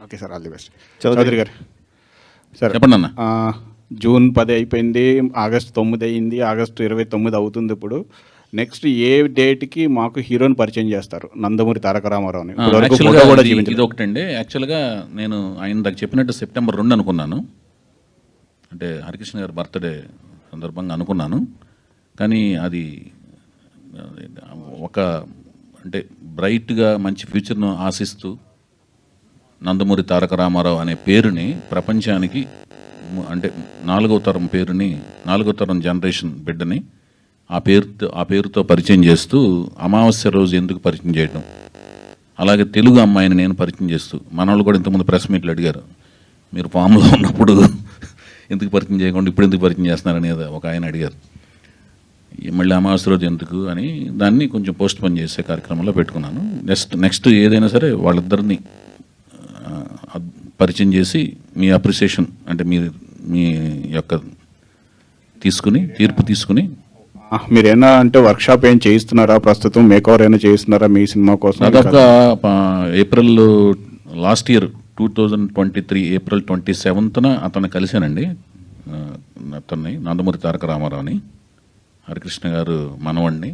Okay sir, all the best. Chowdary garu sir చెప్పండి అన్న. జూన్ 10 అయిపోయింది, ఆగస్టు 9 అయింది, ఆగస్టు 29 అవుతుంది. ఇప్పుడు నెక్స్ట్ ఏ డేట్కి మాకు హీరోని పరిచయం చేస్తారు? నందమూరి తారక రామారావుని. ఇది ఒకటండి. యాక్చువల్గా నేను ఆయన దగ్గర చెప్పినట్టు సెప్టెంబర్ 2 అనుకున్నాను, అంటే హరికృష్ణ గారి బర్త్డే సందర్భంగా అనుకున్నాను. కానీ అది అంటే బ్రైట్గా మంచి ఫ్యూచర్ను ఆశిస్తూ నందమూరి తారక రామారావు అనే పేరుని ప్రపంచానికి, అంటే 4వ తరం పేరుని, 4వ తరం జనరేషన్ బిడ్డని ఆ పేరుతో పరిచయం చేస్తూ అమావాస్య రోజు ఎందుకు పరిచయం చేయడం, అలాగే తెలుగు అమ్మాయిని నేను పరిచయం చేస్తూ, మన వాళ్ళు కూడా ఇంతకుముందు ప్రెస్ మీట్లు అడిగారు, మీరు ఫామ్లో ఉన్నప్పుడు ఎందుకు పరిచయం చేయకుండా ఇప్పుడు ఎందుకు పరిచయం చేస్తున్నారనేది ఒక ఆయన అడిగారు. మళ్ళీ అమావాస్య రోజు ఎందుకు అని దాన్ని కొంచెం పోస్ట్ పోన్ చేసే కార్యక్రమంలో పెట్టుకున్నాను. నెక్స్ట్ ఏదైనా సరే వాళ్ళిద్దరిని పరిచయం చేసి మీ అప్రిసియేషన్ అంటే మీ యొక్క తీర్పు తీసుకుని మీరేనా అంటే వర్క్షాప్ ఏం చేయిస్తున్నారా, ప్రస్తుతం మేకవర్ ఏమైనా చేయిస్తున్నారా మీ సినిమా కోసం? దాదాపుగా ఏప్రిల్ లాస్ట్ ఇయర్ 2023 ఏప్రిల్ 27న అతను కలిశానండి. అతన్ని నందమూరి తారక రామారావుని, హరికృష్ణ గారు మనవణ్ణి,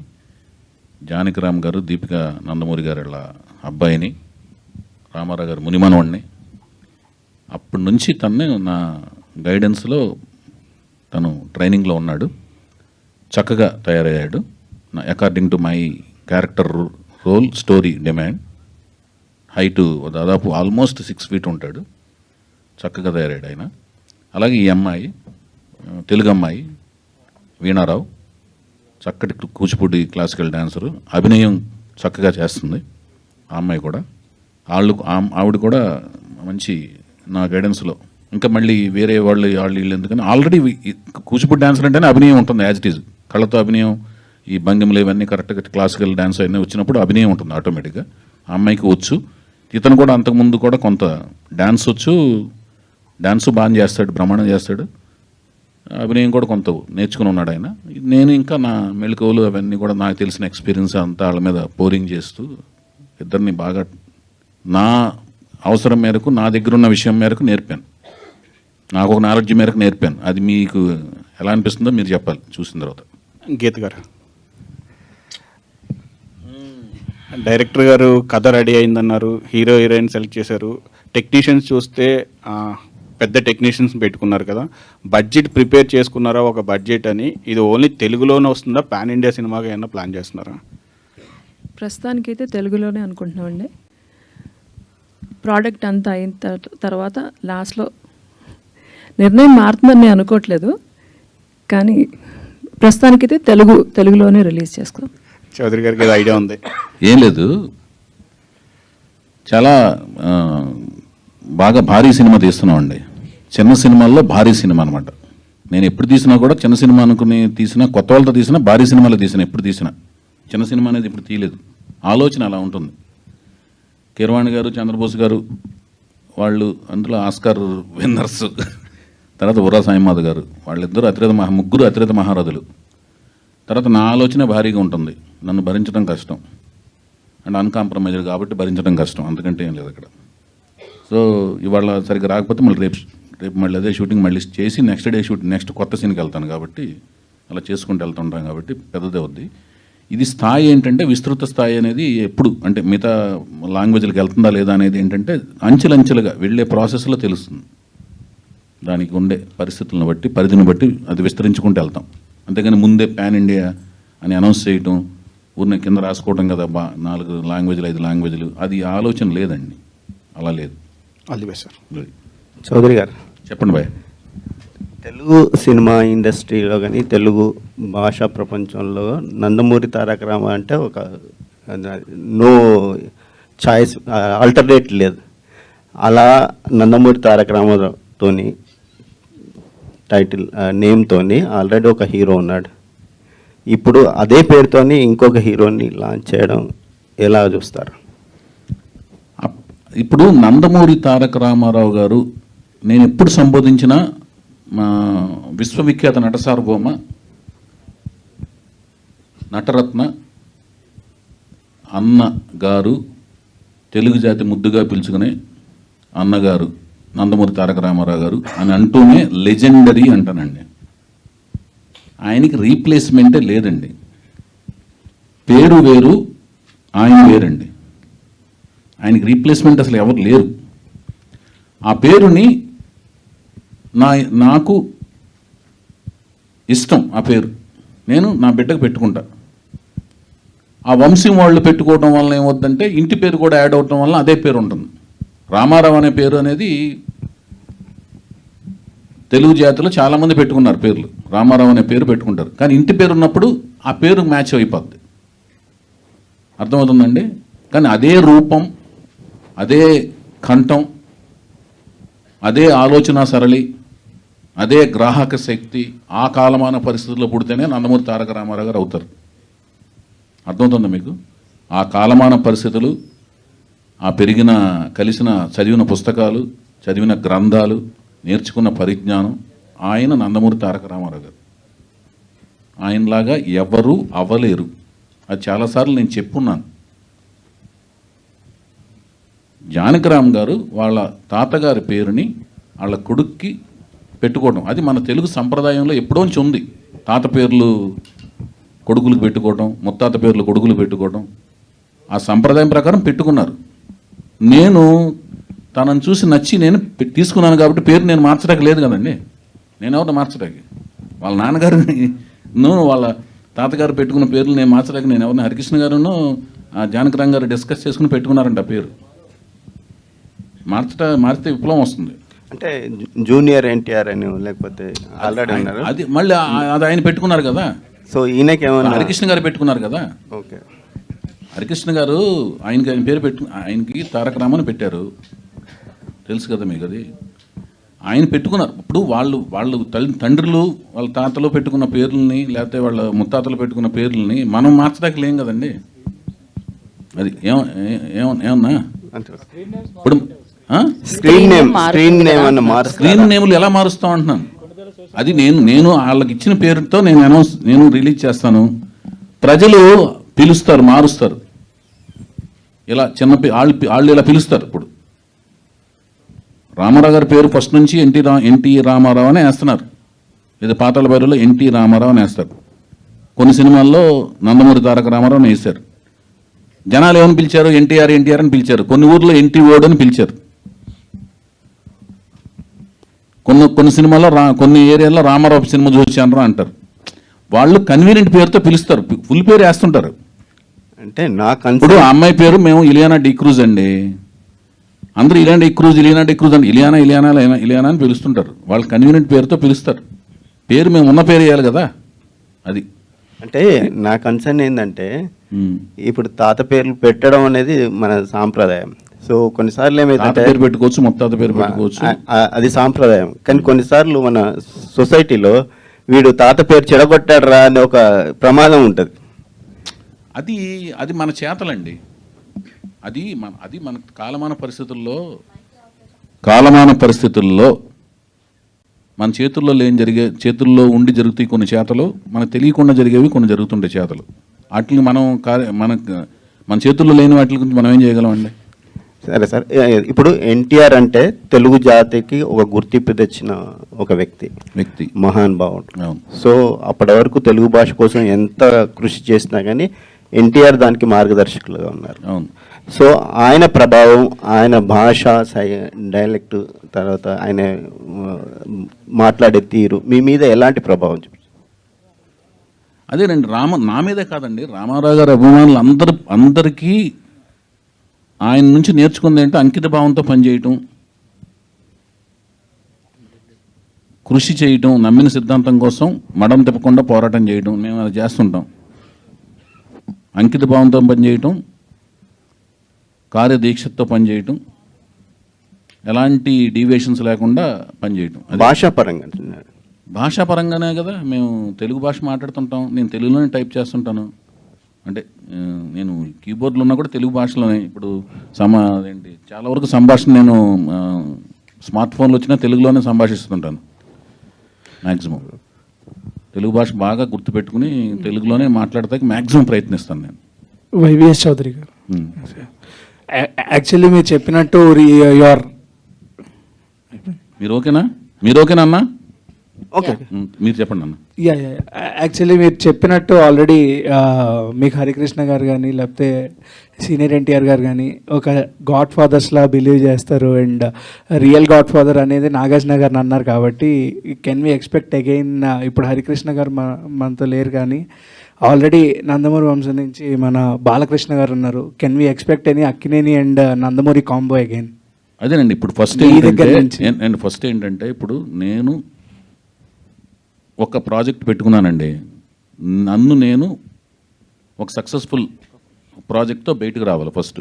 జానకిరామ్ గారు దీపిక నందమూరి గారి అబ్బాయిని, రామారావు గారు ముని మనవణ్ణి. అప్పటి నుంచి తను నా గైడెన్స్లో తను ట్రైనింగ్లో ఉన్నాడు. చక్కగా తయారయ్యాడు according to my character role story demand. Height దాదాపు ఆల్మోస్ట్ 6 feet ఉంటాడు. చక్కగా తయారయ్యాడు ఆయన. అలాగే ఈ అమ్మాయి తెలుగు అమ్మాయి వీణారావు, చక్కటి కూచిపూడి క్లాసికల్ డాన్సరు, అభినయం చక్కగా చేస్తుంది ఆ అమ్మాయి కూడా. ఆవిడ కూడా మంచి నా గైడెన్స్లో. ఇంకా మళ్ళీ వేరే వాళ్ళు వీళ్ళు ఎందుకని ఆల్రెడీ కూచిపూడి డాన్సర్ అంటేనే అభినయం ఉంటుంది యాజ్ ఇట్ ఈజ్. కళ్ళతో అభినయం, ఈ భంగిమలు ఇవన్నీ కరెక్ట్గా క్లాసికల్ డాన్స్ అవన్నీ వచ్చినప్పుడు అభినయం ఉంటుంది ఆటోమేటిక్గా. ఆ అమ్మాయికి వచ్చు. ఇతను కూడా అంతకుముందు కూడా కొంత డాన్స్ వచ్చు, డాన్స్ బాగా చేస్తాడు, బ్రహ్మాండం చేస్తాడు. అభినయం కూడా కొంత నేర్చుకుని ఉన్నాడు ఆయన. నేను ఇంకా నా మెళకువలు అవన్నీ కూడా నాకు తెలిసిన ఎక్స్పీరియన్స్ అంతా వాళ్ళ మీద పోరింగ్ చేస్తూ ఇద్దరిని బాగా నా అవసరం మేరకు, నా దగ్గర ఉన్న విషయం మేరకు నేర్పాను. నాకు ఒక నాలెడ్జ్ మేరకు నేర్పాను. అది మీకు ఎలా అనిపిస్తుందో మీరు చెప్పాలి చూసిన తర్వాత. గీత గారు, డైరెక్టర్ గారు కథ రెడీ అయిందన్నారు, హీరో హీరోయిన్ సెలెక్ట్ చేశారు, టెక్నీషియన్స్ చూస్తే పెద్ద టెక్నీషియన్స్ పెట్టుకున్నారు కదా, బడ్జెట్ ప్రిపేర్ చేసుకున్నారా ఒక బడ్జెట్ అని? ఇది ఓన్లీ తెలుగులోనే వస్తుందా, పాన్ ఇండియా సినిమాగా ఏమైనా ప్లాన్ చేస్తున్నారా? ప్రస్తుతానికైతే తెలుగులోనే అనుకుంటున్నామండి. ప్రోడక్ట్ అంతా అయిన తర్వాత లాస్ట్లో నిర్ణయం మారుతుందని నేను అనుకోవట్లేదు, కానీ ప్రస్తుతానికైతే తెలుగులోనే రిలీజ్ చేసుకో. చౌదరి గారికి ఏదో ఐడియా ఉంది? ఏం లేదు, చాలా బాగా భారీ సినిమా తీస్తున్నామండి. చిన్న సినిమాల్లో భారీ సినిమా అనమాట. నేను ఎప్పుడు తీసినా కూడా చిన్న సినిమా అనుకుని తీసినా, కొత్త వాళ్ళతో తీసినా, భారీ సినిమాలో తీసినా, ఎప్పుడు తీసినా చిన్న సినిమా అనేది ఇప్పుడు తీయలేదు. ఆలోచన అలా ఉంటుంది. కీరవాణి గారు, చంద్రబోస్ గారు వాళ్ళు అందులో ఆస్కార్ విన్నర్స్, తర్వాత ఉరా సాయిమాధవ్ గారు, వాళ్ళిద్దరూ ముగ్గురు అతిరథ మహారథులు. తర్వాత నా ఆలోచన భారీగా ఉంటుంది, నన్ను భరించడం కష్టం అండ్ అన్కాంప్రమైజ్డ్ కాబట్టి భరించడం కష్టం, అంతకంటే ఏం లేదు అక్కడ. సో ఇవాళ సరిగ్గా రాకపోతే మళ్ళీ రేపు మళ్ళీ అదే షూటింగ్ మళ్ళీ చేసి నెక్స్ట్ కొత్త సీన్కి వెళ్తాను కాబట్టి అలా చేసుకుంటూ వెళ్తుంటాం కాబట్టి పెద్దదే అవుద్ది. ఇది స్థాయి ఏంటంటే విస్తృత స్థాయి అనేది ఎప్పుడు అంటే మిగతా లాంగ్వేజ్లకు వెళ్తుందా లేదా అనేది ఏంటంటే అంచెలంచెలుగా వెళ్ళే ప్రాసెస్లో తెలుస్తుంది. దానికి ఉండే పరిస్థితులను బట్టి, పరిధిని బట్టి అది విస్తరించుకుంటూ వెళ్తాం. అంతేగాని ముందే పాన్ ఇండియా అని అనౌన్స్ చేయటం, ఊరిని కింద రాసుకోవడం కదా 4 లాంగ్వేజ్లు 5 లాంగ్వేజ్లు, అది ఆలోచన లేదండి, అలా లేదు. All the best sir. Chowdary garu చెప్పండి బాయ్. తెలుగు సినిమా ఇండస్ట్రీలో కానీ తెలుగు భాషా ప్రపంచంలో నందమూరి తారక రామ అంటే ఒక నో చాయిస్, ఆల్టర్నేట్ లేదు. అలా నందమూరి తారక రామతోని టైటిల్ నేమ్తోని ఆల్రెడీ ఒక హీరో ఉన్నాడు. ఇప్పుడు అదే పేరుతోని ఇంకొక హీరోని లాంచ్ చేయడం ఎలా చూస్తారు? ఇప్పుడు నందమూరి తారక రామారావు గారు నేను ఎప్పుడు సంబోధించిన మా విశ్వవిఖ్యాత నట సార్వభౌమ నటరత్న అన్న గారు, తెలుగు జాతి ముద్దుగా పిలుచుకునే అన్నగారు నందమూరి తారక రామారావు గారు అని అంటూనే లెజెండరీ అంటానండి. ఆయనకి రీప్లేస్మెంటే లేదండి. పేరు వేరు, ఆయన వేరండి. ఆయనకి రీప్లేస్మెంట్ అసలు ఎవరు లేరు. ఆ పేరుని నాకు ఇష్టం, ఆ పేరు నేను నా బిడ్డకు పెట్టుకుంటా. ఆ వంశం వాళ్ళు పెట్టుకోవడం వల్ల ఏమవుతుందంటే ఇంటి పేరు కూడా యాడ్ అవడం వల్ల అదే పేరు ఉంటుంది. రామారావు అనే పేరు అనేది తెలుగు జాతిలో చాలామంది పెట్టుకున్నారు పేర్లు, రామారావు అనే పేరు పెట్టుకుంటారు. కానీ ఇంటి పేరు ఉన్నప్పుడు ఆ పేరు మ్యాచ్ అయిపోద్ది, అర్థమవుతుందండి. కానీ అదే రూపం, అదే కంఠం, అదే ఆలోచన సరళి, అదే గ్రాహక శక్తి ఆ కాలమాన పరిస్థితుల్లో పుడితేనే నందమూరి తారక రామారావు గారు అవుతారు. అర్థమవుతుందా మీకు? ఆ కాలమాన పరిస్థితులు, ఆ పెరిగిన కలిసిన చదివిన పుస్తకాలు, చదివిన గ్రంథాలు, నేర్చుకున్న పరిజ్ఞానం, ఆయన నందమూరి తారక రామారావు గారు. ఆయనలాగా ఎవరు అవ్వలేరు. అది చాలాసార్లు నేను చెప్పున్నాను. జానకిరామ్ గారు వాళ్ళ తాతగారి పేరుని వాళ్ళ కొడుక్కి పెట్టుకోవడం, అది మన తెలుగు సంప్రదాయంలో ఎప్పుడోంచి ఉంది. తాత పేర్లు కొడుకులకు పెట్టుకోవడం, ముత్తాత పేర్లు కొడుకులు పెట్టుకోవడం, ఆ సంప్రదాయం ప్రకారం పెట్టుకున్నారు. నేను తనను చూసి నచ్చి నేను తీసుకున్నాను కాబట్టి పేరు నేను మార్చడానికి లేదు కదండి. నేను ఎవరిని మార్చడానికి? వాళ్ళ నాన్నగారిని వాళ్ళ తాతగారు పెట్టుకున్న పేర్లు నేను మార్చడానికి నేను ఎవరిని? హరికృష్ణ గారును జానకిరామ్ గారు డిస్కస్ చేసుకుని పెట్టుకున్నారంట పేరు. మారితే విప్లవం వస్తుంది. అంటే జూనియర్ ఎన్టీఆర్ అని లేకపోతే ఆల్రెడీ ఉన్నారు, అది మళ్ళీ అది ఆయన పెట్టుకున్నారు కదా. సో ఈయనకి ఏమన్నా? హరికృష్ణ గారు పెట్టుకున్నారు కదా. ఓకే. హరికృష్ణ గారు ఆయన పేరు ఆయనకి తారక రామని పెట్టారు, తెలుసు కదా మీకు. అది ఆయన పెట్టుకున్నారు. ఇప్పుడు వాళ్ళు తండ్రులు వాళ్ళ తాతలు పెట్టుకున్న పేర్లని, లేకపోతే వాళ్ళ ముత్తాతలు పెట్టుకున్న పేర్లని మనం మార్చడానికి లేం కదండి. అది ఏమన్నా ఇప్పుడు స్క్రీన్ నేములు ఎలా మారుస్తాం అంటున్నాను. అది నేను వాళ్ళకి ఇచ్చిన పేరుతో నేను రిలీజ్ చేస్తాను. ప్రజలు పిలుస్తారు, మారుస్తారు. ఇలా వాళ్ళు ఇలా పిలుస్తారు. ఇప్పుడు రామారావు గారి పేరు ఫస్ట్ నుంచి ఎన్టీ రామారావు అని వేస్తున్నారు. ఇది పాతాళ భైరవిలో ఎన్టీ రామారావు అని వేస్తారు. కొన్ని సినిమాల్లో నందమూరి తారక రామారావు అని వేశారు. జనాలు ఏమని పిలిచారు? ఎన్టీఆర్ అని పిలిచారు. కొన్ని ఊర్లో ఎన్టీ ఓడ్ అని పిలిచారు. కొన్ని సినిమాల్లో కొన్ని ఏరియాల్లో రామారావు సినిమా చూసానరా అంటారు. వాళ్ళు కన్వీనియంట్ పేరుతో పిలుస్తారు, ఫుల్ పేరు వేస్తుంటారు. అంటే ఇప్పుడు ఆ అమ్మాయి పేరు మేము ఇలియానా డిక్రూజ్ అండి, అందరూ ఇలియానా డిక్రూజ్ అంటే ఇలియానా అని పిలుస్తుంటారు. వాళ్ళు కన్వీనియంట్ పేరుతో పిలుస్తారు. పేరు మేము ఉన్న పేరు వేయాలి కదా. అది అంటే నా కన్సర్న్ ఏంటంటే, ఇప్పుడు తాత పేర్లు పెట్టడం అనేది మన సాంప్రదాయం. సో కొన్నిసార్లు ఏమైతే పేరు పెట్టుకోవచ్చు, ముత్తాత పేరు పెట్టుకోవచ్చు, అది సాంప్రదాయం. కానీ కొన్నిసార్లు మన సొసైటీలో వీడు తాత పేరు చెడగొట్టాడు రా అనే ఒక ప్రమాదం ఉంటుంది. అది మన చేతలండి. అది మన కాలమాన పరిస్థితుల్లో మన చేతుల్లో ఉండి జరుగుతాయి కొన్ని చేతలు, మనకు తెలియకుండా జరిగేవి కొన్ని జరుగుతుండే చేతలు. వాటిని మన చేతుల్లో లేని వాటి గురించి మనం ఏం చేయగలమండి? సరే సార్, ఇప్పుడు ఎన్టీఆర్ అంటే తెలుగు జాతికి ఒక గుర్తింపు తెచ్చిన ఒక వ్యక్తి, మహాన్ భావుడు. సో అప్పటి వరకు తెలుగు భాష కోసం ఎంత కృషి చేసినా కానీ ఎన్టీఆర్ దానికి మార్గదర్శకులుగా ఉన్నారు. సో ఆయన ప్రభావం, ఆయన భాష, డైలెక్ట్, తర్వాత ఆయన మాట్లాడే తీరు మీ మీద ఎలాంటి ప్రభావం చూపించారు? అదేనండి, నా మీదే కాదండి, రామారావు గారి అభిమానులు అందరికీ ఆయన నుంచి నేర్చుకుంది ఏంటంటే అంకిత భావంతో పనిచేయటం, కృషి చేయటం, నమ్మిన సిద్ధాంతం కోసం మడం తిప్పకుండా పోరాటం చేయటం. మేము అది చేస్తుంటాం. అంకిత భావంతో పనిచేయటం, కార్యదీక్షతో పనిచేయటం, ఎలాంటి డీవియేషన్స్ లేకుండా పనిచేయటం. భాషాపరంగానే కదా మేము తెలుగు భాష మాట్లాడుతుంటాం. నేను తెలుగులోనే టైప్ చేస్తుంటాను. అంటే నేను కీబోర్డ్లో ఉన్నా కూడా తెలుగు భాషలోనే. ఇప్పుడు చాలా వరకు సంభాషణ నేను స్మార్ట్ ఫోన్లో వచ్చినా తెలుగులోనే సంభాషిస్తుంటాను. మ్యాక్సిమం తెలుగు భాష బాగా గుర్తుపెట్టుకుని తెలుగులోనే మాట్లాడతానికి మ్యాక్సిమం ప్రయత్నిస్తాను నేను. వైవిఎస్ చౌదరి గారు, యాక్చువల్లీ మీరు చెప్పినట్టు మీరు ఓకేనా అన్నా? ఓకే, మీరు చెప్పండి అన్న. యాక్చువల్లీ మీరు చెప్పినట్టు ఆల్రెడీ మీకు హరికృష్ణ గారు కానీ లేకపోతే సీనియర్ ఎన్టీఆర్ గారు కానీ ఒక గాడ్ ఫాదర్స్లా బిలీవ్ చేస్తారు. అండ్ రియల్ గాడ్ ఫాదర్ అనేది నాగార్జున గారిని అన్నారు. కాబట్టి కెన్ వి ఎక్స్పెక్ట్ అగైన్? ఇప్పుడు హరికృష్ణ గారు మనతో లేరు, కానీ ఆల్రెడీ నందమూరి వంశం నుంచి మన బాలకృష్ణ గారు ఉన్నారు. Can we expect any Akkineni and Nandamuri combo again? అదేనండి, ఇప్పుడు ఫస్ట్ ఏంటంటే ఇప్పుడు నేను ఒక ప్రాజెక్ట్ పెట్టుకున్నానండి. నేను ఒక సక్సెస్ఫుల్ ప్రాజెక్ట్తో బయటకు రావాలి. ఫస్ట్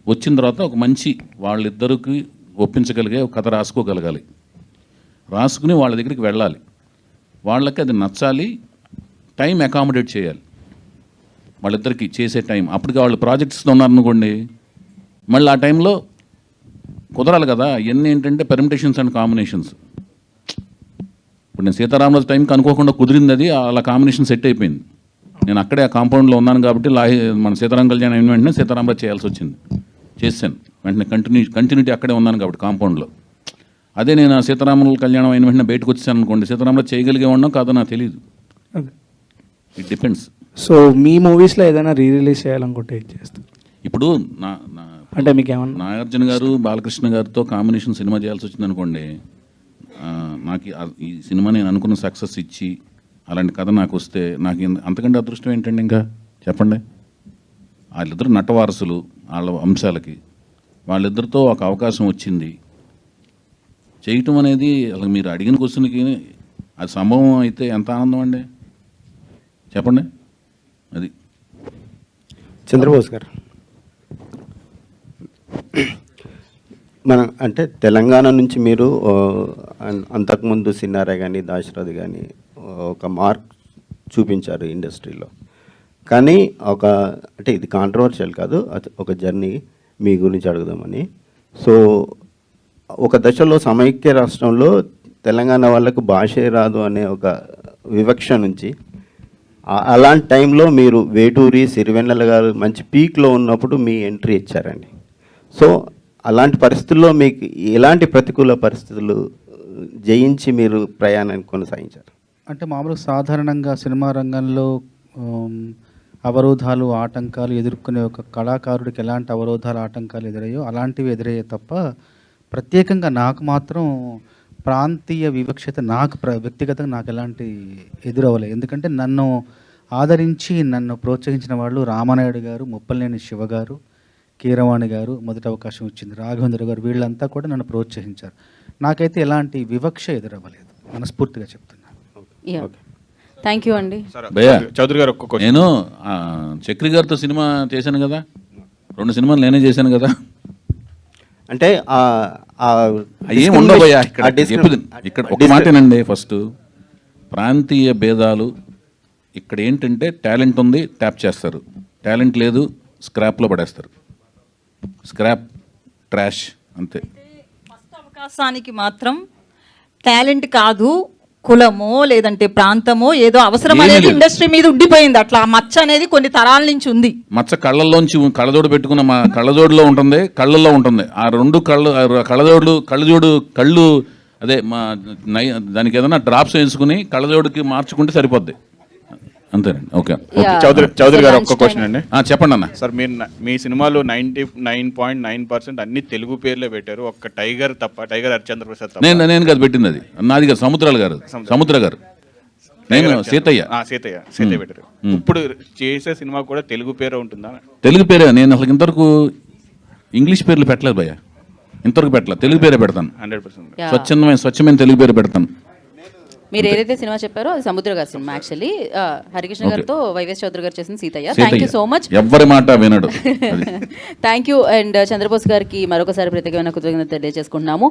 వచ్చిన తర్వాత ఒక మంచి వాళ్ళిద్దరికి ఒప్పించగలిగే ఒక కథ రాసుకోగలగాలి. రాసుకుని వాళ్ళ దగ్గరికి వెళ్ళాలి, వాళ్ళకి అది నచ్చాలి, టైం అకామిడేట్ చేయాలి వాళ్ళిద్దరికి చేసే టైం. అప్పటికి వాళ్ళు ప్రాజెక్ట్స్తో ఉన్నారనుకోండి, మళ్ళీ ఆ టైంలో కుదరాలి కదా. ఇవన్నీ ఏంటంటే పెర్మిటేషన్స్ అండ్ కాంబినేషన్స్. ఇప్పుడు నేను సీతారామరాజు టైంకి అనుకోకుండా కుదిరింది, అది అలా కాంబినేషన్ సెట్ అయిపోయింది. నేను అక్కడే ఆ కాంపౌండ్లో ఉన్నాను కాబట్టి మన సీతారామ కళ్యాణం అయిన వెంటనే సీతారామరాజు చేయాల్సి వచ్చింది, చేశాను వెంటనే. కంటిన్యూటీ అక్కడే ఉన్నాను కాబట్టి కాంపౌండ్లో. అదే నేను ఆ సీతారాముల కళ్యాణం అయిన వెంటనే బయటకు వచ్చాను అనుకోండి, సీతారామరాజు చేయగలిగే ఉన్నాం కాదో నాకు తెలియదు. It depends. సో మీ మూవీస్లో ఏదైనా రిలీజ్ చేయాలనుకుంటే ఏం చేస్తారు? ఇప్పుడు అంటే మీకు ఏమన్నా నాగార్జున గారు బాలకృష్ణ గారితో కాంబినేషన్ సినిమా చేయాల్సి వచ్చింది అనుకోండి, నాకు ఈ సినిమా నేను అనుకున్న సక్సెస్ ఇచ్చి అలాంటి కథ నాకు వస్తే నాకు అంతకంటే అదృష్టం ఏంటండి ఇంకా చెప్పండి. వాళ్ళిద్దరు నటవారసులు, వాళ్ళ అంశాలకి వాళ్ళిద్దరితో ఒక అవకాశం వచ్చింది చేయటం అనేది. అసలు మీరు అడిగిన క్వశ్చన్కి అది సంభవం అయితే ఎంత ఆనందం అండి చెప్పండి. అది చంద్రబోస్ గారు, మన అంటే తెలంగాణ నుంచి మీరు అంతకుముందు సిన్నారా కానీ దాశరథి కానీ ఒక మార్క్ చూపించారు ఇండస్ట్రీలో. కానీ అంటే ఇది కాంట్రవర్షియల్ కాదు, ఒక జర్నీ మీ గురించి అడుగుదామని. సో ఒక దశలో సమైక్య రాష్ట్రంలో తెలంగాణ వాళ్ళకు భాషే రాదు అనే ఒక వివక్ష నుంచి, అలాంటి టైంలో మీరు వేటూరి, సిరివెన్నెల గారు మంచి పీక్లో ఉన్నప్పుడు మీ ఎంట్రీ ఇచ్చారండి. సో అలాంటి పరిస్థితుల్లో మీకు ఎలాంటి ప్రతికూల పరిస్థితులు జయించి మీరు ప్రయాణాన్ని కొనసాగించారు? అంటే మామూలుగా సాధారణంగా సినిమా రంగంలో అవరోధాలు, ఆటంకాలు ఎదుర్కొనే ఒక కళాకారుడికి ఎలాంటి అవరోధాలు, ఆటంకాలు ఎదురయ్యో అలాంటివి ఎదురయ్యే తప్ప ప్రత్యేకంగా నాకు మాత్రం ప్రాంతీయ వివక్షత వ్యక్తిగతంగా నాకు ఎలాంటి ఎదురవ్వలేదు. ఎందుకంటే నన్ను ఆదరించి నన్ను ప్రోత్సహించిన వాళ్ళు రామానాయుడు గారు, ముప్పలనేని శివ గారు, కీరవాణి గారు, మొదటి అవకాశం ఇచ్చింది రాఘవేంద్ర గారు, వీళ్ళంతా కూడా నన్ను ప్రోత్సహించారు. నాకైతే ఎలాంటి వివక్ష ఎదురవ్వలేదు, మనస్ఫూర్తిగా చెప్తున్నాను. థ్యాంక్ యూ అండి. చౌదరి గారు, నేను చక్రి గారితో సినిమా చేశాను కదా, 2 సినిమాలు నేనే చేశాను కదా. అంటే ఏం ఉండబోయా ఇక్కడ ఒక మాటేనండి. ఫస్ట్ ప్రాంతీయ భేదాలు ఇక్కడ ఏంటంటే టాలెంట్ ఉంది ట్యాప్ చేస్తారు, టాలెంట్ లేదు స్క్రాప్లో పడేస్తారు. స్క్రాప్, ట్రాష్ అంతే. ఫస్ట్ అవకాశానికి మాత్రం టాలెంట్ కాదు, కులమో లేదంటే ప్రాంతమో ఏదో అవసరం అనేది ఇండస్ట్రీ మీద ఉండిపోయింది. అట్లా ఆ మచ్చ అనేది కొన్ని తరాల నుంచి ఉంది. మచ్చ కళ్ళల్లోంచి కళ్ళజోడు పెట్టుకున్న మా కళ్ళజోడులో ఉంటుంది, కళ్ళల్లో ఉంటుంది. ఆ 2 కళ్ళు అదే మా దానికి ఏదైనా డ్రాప్స్ వేసుకుని కళ్ళజోడుకి మార్చుకుంటే సరిపోద్ది అంతేనండి. ఓకే. చౌదరి గారు, ఒక్క క్వశ్చన్ అండి. చెప్పండి అన్న. సార్, మీరు మీ సినిమాలో 99.9% అన్ని తెలుగు పేర్లే పెట్టారు, ఒక్క టైగర్ తప్ప, టైగర్ హరిశ్చంద్ర ప్రసాద్ తప్ప. నేను కాదు పెట్టింది, అది నాది కాదు, సముద్ర గారు. నేను సీతయ్య పెట్టారు. ఇప్పుడు చేసే సినిమా కూడా తెలుగు పేరే ఉంటుందా? తెలుగు పేరే. నేను అసలు ఇంతవరకు ఇంగ్లీష్ పేర్లు పెట్టలేదు భయ్య, ఇంతవరకు పెట్టలేదు. తెలుగు పేరే పెడతాను 100%. స్వచ్ఛమైన తెలుగు పేరు పెడతాను. మీరు ఏదైతే సినిమా చెప్పారో అది సముద్ర గారి సినిమా. యాక్చువల్లీ హరికృష్ణ గారితో వైవిఎస్ చౌదరి గారు చేసిన Seethayya. Thank you so much. ఎవరి మాట వినడు. Thank you. అండ్ చంద్రబోస్ గారికి మరొకసారి ప్రత్యేకమైన కృతజ్ఞత తెలియజేసుకుంటున్నాము.